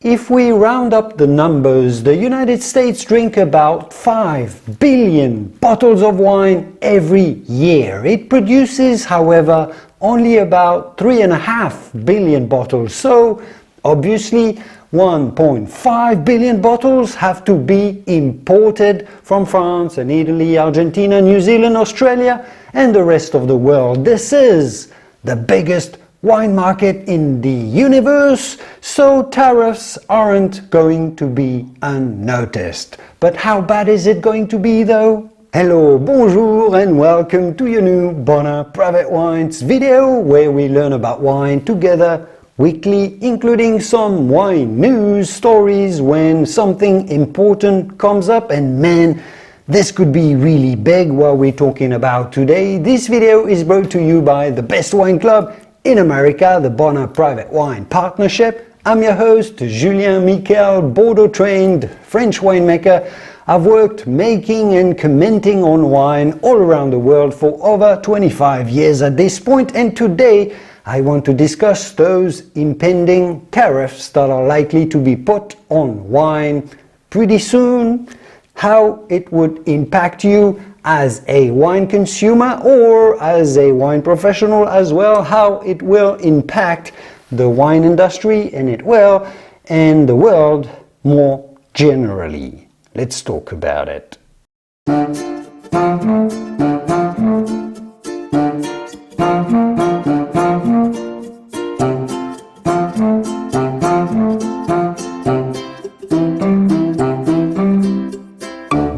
If we round up the numbers, the United States drink about 5 billion bottles of wine every year. It produces, however, only about 3.5 billion bottles. So, obviously, 1.5 billion bottles have to be imported from France and Italy, Argentina, New Zealand, Australia, and the rest of the world. This is the biggest wine market in the universe, so tariffs aren't going to be unnoticed. But how bad is it going to be though? Hello, bonjour, and welcome to your new Bonner Private Wines video, where we learn about wine together weekly, including some wine news stories when something important comes up. And man, this could be really big what we're talking about today. This video is brought to you by the best wine club in America, the Bonner Private Wine Partnership. I'm your host, Julien Michel, Bordeaux-trained French winemaker. I've worked making and commenting on wine all around the world for over 25 years at this point, and today I want to discuss those impending tariffs that are likely to be put on wine pretty soon, how it would impact you as a wine consumer or as a wine professional as well, how it will impact the wine industry and the world more generally. Let's talk about it.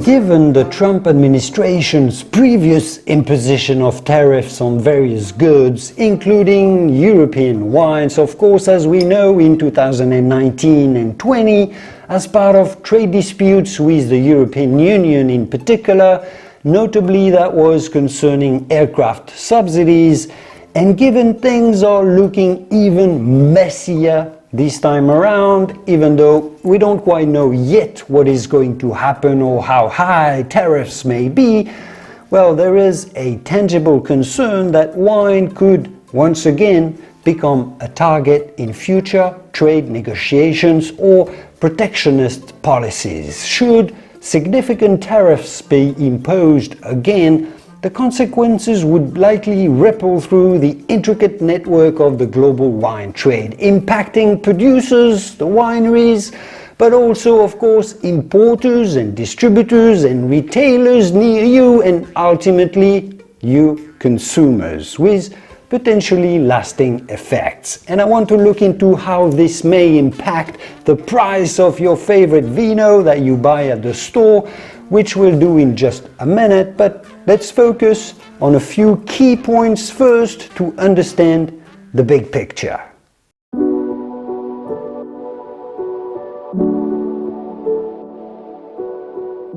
Given the Trump administration's previous imposition of tariffs on various goods, including European wines, of course, as we know, in 2019 and 20, as part of trade disputes with the European Union in particular, notably that was concerning aircraft subsidies, and given things are looking even messier this time around, even though we don't quite know yet what is going to happen or how high tariffs may be, well, there is a tangible concern that wine could once again become a target in future trade negotiations or protectionist policies. Should significant tariffs be imposed again, the consequences would likely ripple through the intricate network of the global wine trade, impacting producers, the wineries, but also, of course, importers and distributors and retailers near you, and ultimately you consumers, with potentially lasting effects. And I want to look into how this may impact the price of your favorite vino that you buy at the store, which we'll do in just a minute, but let's focus on a few key points first to understand the big picture.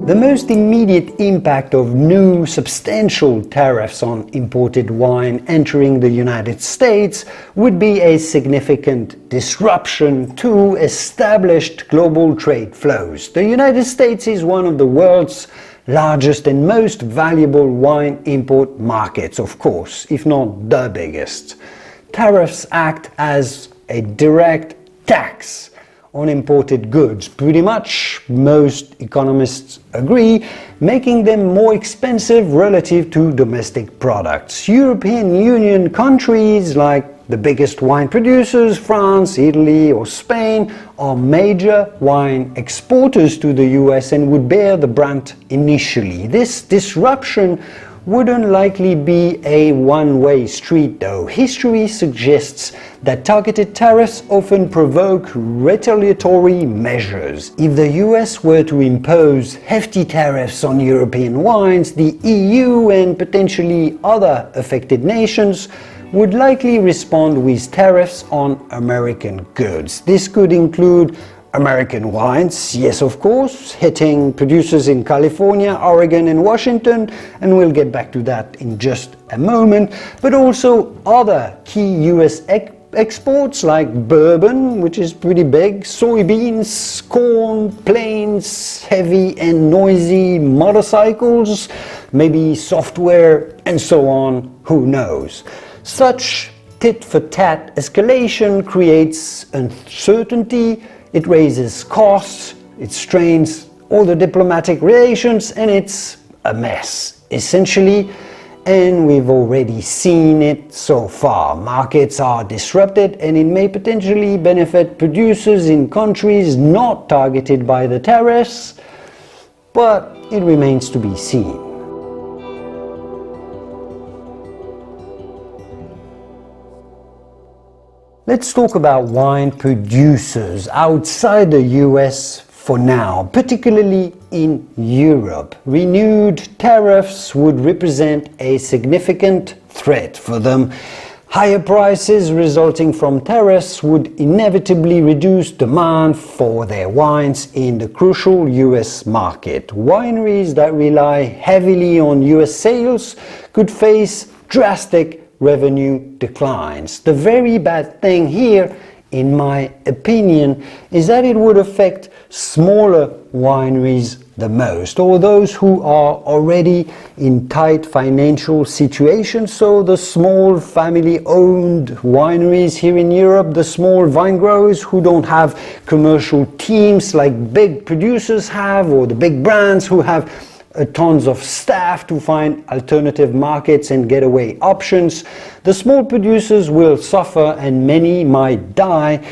The most immediate impact of new substantial tariffs on imported wine entering the United States would be a significant disruption to established global trade flows. The United States is one of the world's largest and most valuable wine import markets, of course, if not the biggest. Tariffs act as a direct tax on imported goods. Pretty much most economists agree, making them more expensive relative to domestic products. European Union countries like the biggest wine producers, France, Italy or Spain, are major wine exporters to the US and would bear the brunt initially. This disruption wouldn't likely be a one-way street though. History suggests that targeted tariffs often provoke retaliatory measures. If the US were to impose hefty tariffs on European wines, the EU and potentially other affected nations would likely respond with tariffs on American goods. This could include American wines, yes of course, hitting producers in California, Oregon and Washington, and we'll get back to that in just a moment, but also other key US exports like bourbon, which is pretty big, soybeans, corn, planes, heavy and noisy motorcycles, maybe software and so on, who knows. Such tit-for-tat escalation creates uncertainty It raises costs, it strains all the diplomatic relations, and it's a mess, essentially. And we've already seen it so far. Markets are disrupted, and it may potentially benefit producers in countries not targeted by the tariffs, but it remains to be seen. Let's talk about wine producers outside the US for now, particularly in Europe. Renewed tariffs would represent a significant threat for them. Higher prices resulting from tariffs would inevitably reduce demand for their wines in the crucial US market. Wineries that rely heavily on US sales could face drastic revenue declines. The very bad thing here, in my opinion, is that it would affect smaller wineries the most, or those who are already in tight financial situations. So the small family-owned wineries here in Europe, the small vine growers who don't have commercial teams like big producers have, or the big brands who have tons of staff to find alternative markets and getaway options. The small producers will suffer and many might die,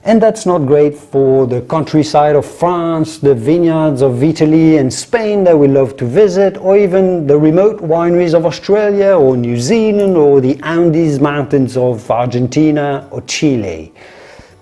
and that's not great for the countryside of France, the vineyards of Italy and Spain that we love to visit, or even the remote wineries of Australia or New Zealand, or the Andes Mountains of Argentina or Chile.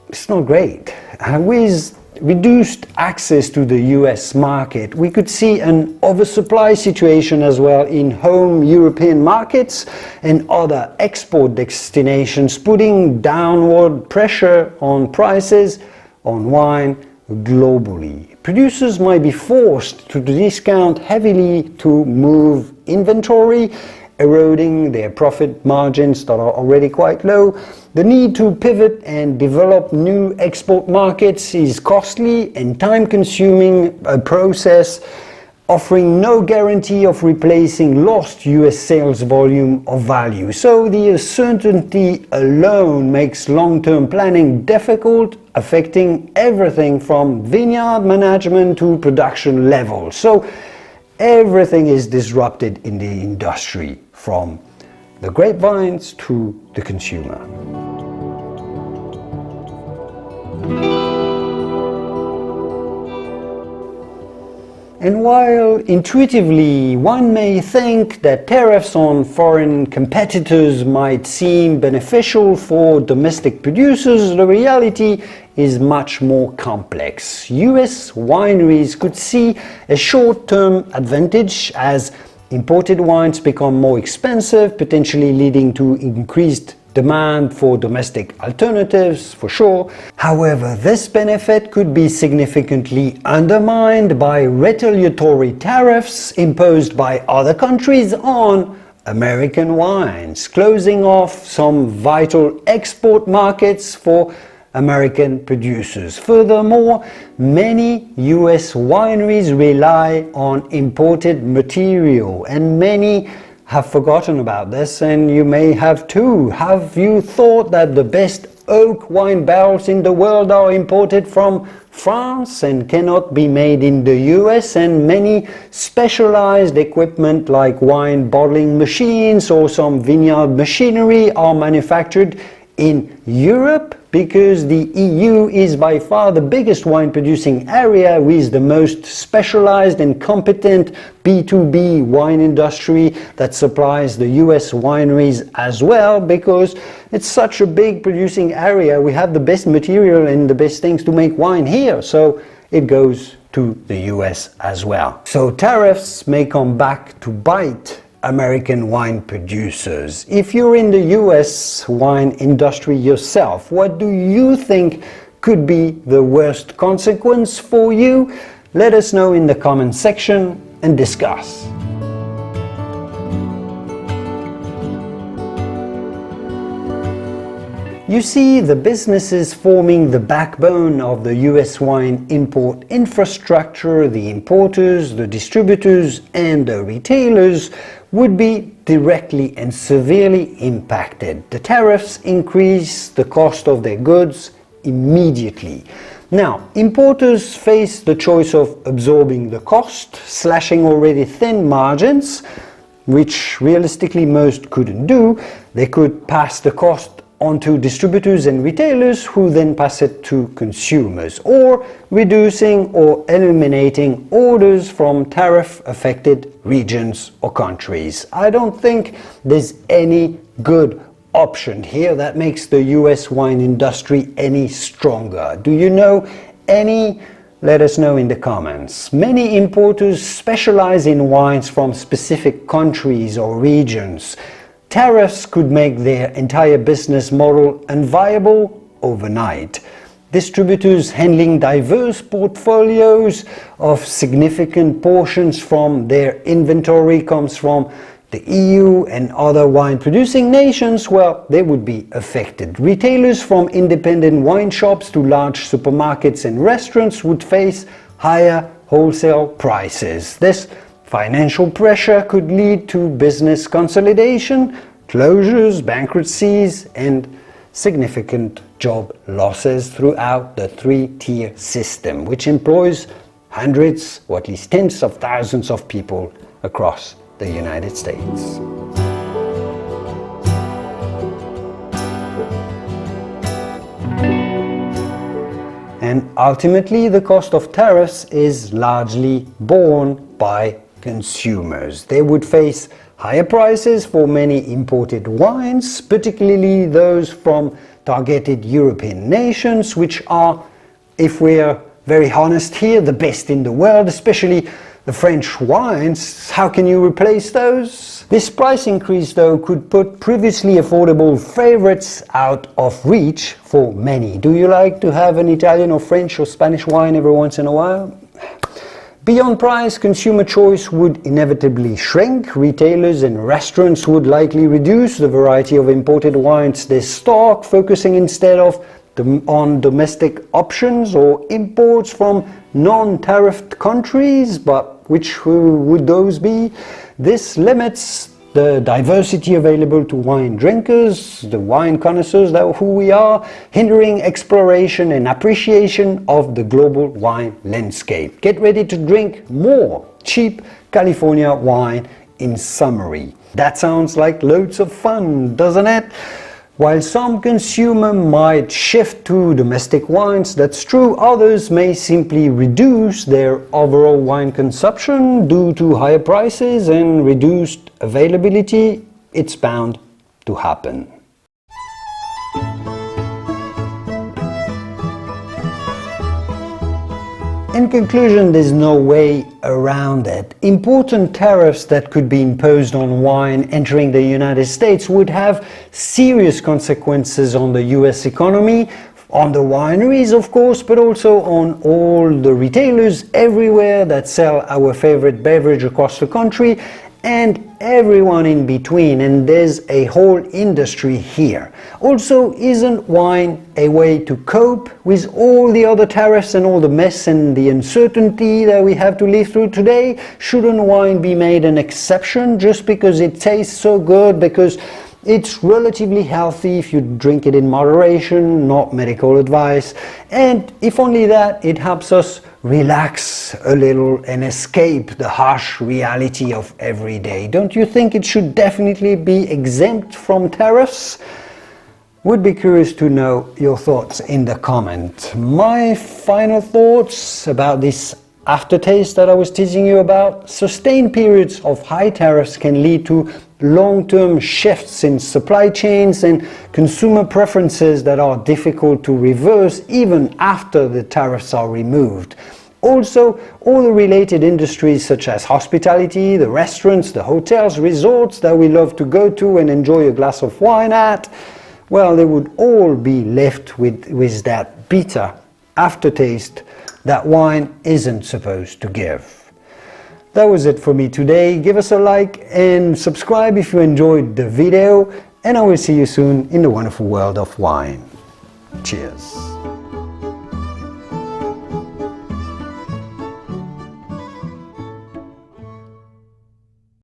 It's not great. With reduced access to the US market, we could see an oversupply situation as well in home European markets and other export destinations, putting downward pressure on prices on wine globally. Producers might be forced to discount heavily to move inventory, eroding their profit margins that are already quite low. The need to pivot and develop new export markets is costly and time-consuming a process, offering no guarantee of replacing lost US sales volume or value. So the uncertainty alone makes long-term planning difficult, affecting everything from vineyard management to production level. So everything is disrupted in the industry, from the grapevines to the consumer. And while intuitively one may think that tariffs on foreign competitors might seem beneficial for domestic producers, the reality is much more complex. US wineries could see a short-term advantage as imported wines become more expensive, potentially leading to increased demand for domestic alternatives, for sure. However, this benefit could be significantly undermined by retaliatory tariffs imposed by other countries on American wines, closing off some vital export markets for American producers. Furthermore, many US wineries rely on imported material, and many have forgotten about this, and you may have too. Have you thought that the best oak wine barrels in the world are imported from France and cannot be made in the US, and many specialized equipment like wine bottling machines or some vineyard machinery are manufactured in Europe? Because the EU is by far the biggest wine producing area, with the most specialized and competent B2B wine industry that supplies the US wineries as well. Because it's such a big producing area, we have the best material and the best things to make wine here, so it goes to the US as well. So tariffs may come back to bite American wine producers. If you're in the US wine industry yourself, what do you think could be the worst consequence for you? Let us know in the comment section and discuss. You see, the businesses forming the backbone of the US wine import infrastructure, the importers, the distributors, and the retailers, would be directly and severely impacted. The tariffs increase the cost of their goods immediately. Now, importers face the choice of absorbing the cost, slashing already thin margins, which realistically most couldn't do. They could pass the cost onto distributors and retailers, who then pass it to consumers, or reducing or eliminating orders from tariff-affected regions or countries. I don't think there's any good option here that makes the US wine industry any stronger. Do you know any? Let us know in the comments. Many importers specialize in wines from specific countries or regions. Tariffs could make their entire business model unviable overnight. Distributors handling diverse portfolios of significant portions from their inventory comes from the EU and other wine-producing nations, well, they would be affected. Retailers from independent wine shops to large supermarkets and restaurants would face higher wholesale prices. This financial pressure could lead to business consolidation, closures, bankruptcies, and significant job losses throughout the three-tier system, which employs hundreds or at least tens of thousands of people across the United States. And ultimately, the cost of tariffs is largely borne by consumers. They would face higher prices for many imported wines, particularly those from targeted European nations, which are, if we're very honest here, the best in the world, especially the French wines. How can you replace those? This price increase, though, could put previously affordable favorites out of reach for many. Do you like to have an Italian or French or Spanish wine every once in a while? Beyond price, consumer choice would inevitably shrink. Retailers and restaurants would likely reduce the variety of imported wines they stock, focusing instead on domestic options or imports from non-tariffed countries, but which would those be? This limits the diversity available to wine drinkers, the wine connoisseurs who we are, hindering exploration and appreciation of the global wine landscape. Get ready to drink more cheap California wine in summary. That sounds like loads of fun, doesn't it? While some consumers might shift to domestic wines, that's true, others may simply reduce their overall wine consumption due to higher prices and reduced availability. It's bound to happen. In conclusion, there's no way around it. Important tariffs that could be imposed on wine entering the United States would have serious consequences on the US economy, on the wineries of course, but also on all the retailers everywhere that sell our favorite beverage across the country, and everyone in between, and there's a whole industry here. Also, isn't wine a way to cope with all the other tariffs and all the mess and the uncertainty that we have to live through today? Shouldn't wine be made an exception just because it tastes so good, because it's relatively healthy if you drink it in moderation, not medical advice, and if only that, it helps us relax a little and escape the harsh reality of every day. Don't you think it should definitely be exempt from tariffs? Would be curious to know your thoughts in the comment. My final thoughts about this aftertaste that I was teasing you about: sustained periods of high tariffs can lead to long-term shifts in supply chains and consumer preferences that are difficult to reverse even after the tariffs are removed. Also, all the related industries such as hospitality, the restaurants, the hotels, resorts that we love to go to and enjoy a glass of wine at, well, they would all be left with that bitter aftertaste that wine isn't supposed to give. That was it for me today. Give us a like and subscribe if you enjoyed the video, and I will see you soon in the wonderful world of wine. Cheers.